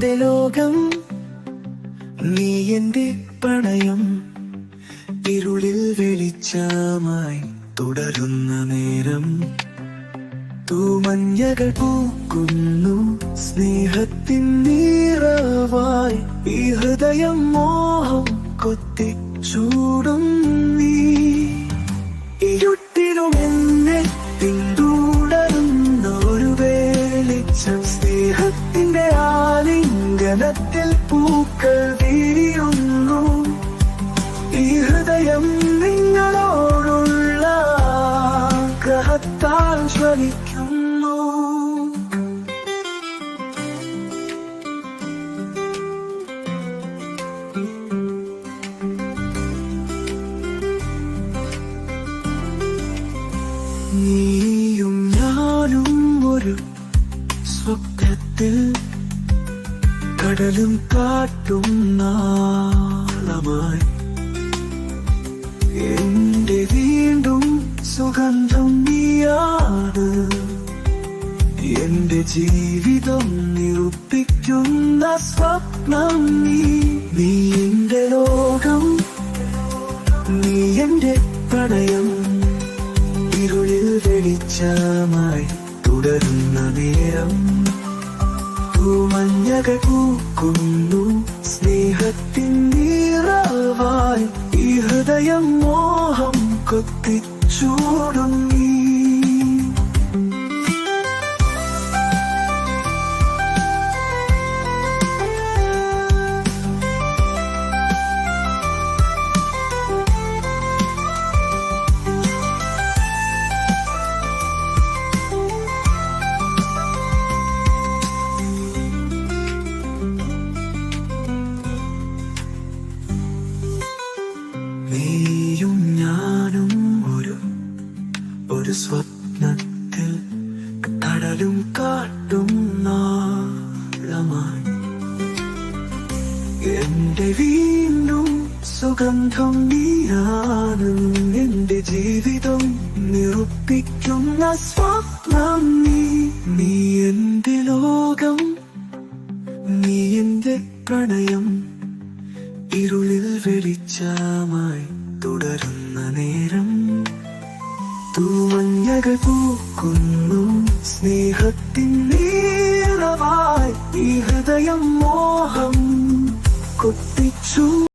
എന്റെ ലോകം, നീ എന്റെ പ്രണയം. ഇരുളിൽ വെളിച്ചമായി തുടരുന്ന നേരം, തൂമഞ്ഞകൾ പൂക്കുന്നു സ്നേഹത്തിൻ നിറവായി. ഈ ഹൃദയം മോഹം കൊത്തിച്ചൂടും നീ. ഇരുട്ടിലും എന്നെ പിന്തുടരുന്ന ഒരു വെളിച്ചം, സ്നേഹത്തിന്റെ ആലിംഗനത്തിൽ പൂക്കൾ വിരിയുന്നു. ഈ ഹൃദയം നിങ്ങളോടുള്ള ആഗ്രഹത്താൽ ജ്വലിക്കുന്നു. നീയും ഞാനും ഒരു സ്വപ്നത്തിൽ, കടലും കാട്ടും നാളമായി. എന്റെ വീണ്ടും സുഗന്ധം നീയാണ്, എന്റെ ജീവിതം നിരൂപിക്കുന്ന സ്വപ്നം നീ. നീ എന്റെ ലോകം, നീ എന്റെ പ്രണയം. ഇരുളിൽ വെളിച്ചമായി തുടരുന്ന നേരം, തൂമഞ്ഞകൾ പൂക്കുന്നു സ്നേഹത്തിൻ നിറവായി. ഈ ഹൃദയം മോഹം കൊത്തിച്ചൂടും നീ. നീയും ഞാനും ഒരു സ്വപ്നത്തിൽ, കടലും കാട്ടും നാളമായി. എന്റെ വീണ്ടും സുഗന്ധം നീയാണ്, എന്റെ ജീവിതം നിരൂപിക്കുന്ന സ്വപ്നം നീ. നീ എന്റെ ലോകം, നീ എന്റെ പ്രണയം. ഇരുളിൽ വെളിച്ചമായി തുടരുന്ന നേരം, തൂമഞ്ഞകൾ പൂക്കുന്നു സ്നേഹത്തിൻ നിറവായി. ഈ ഹൃദയം മോഹം കൊത്തിച്ചു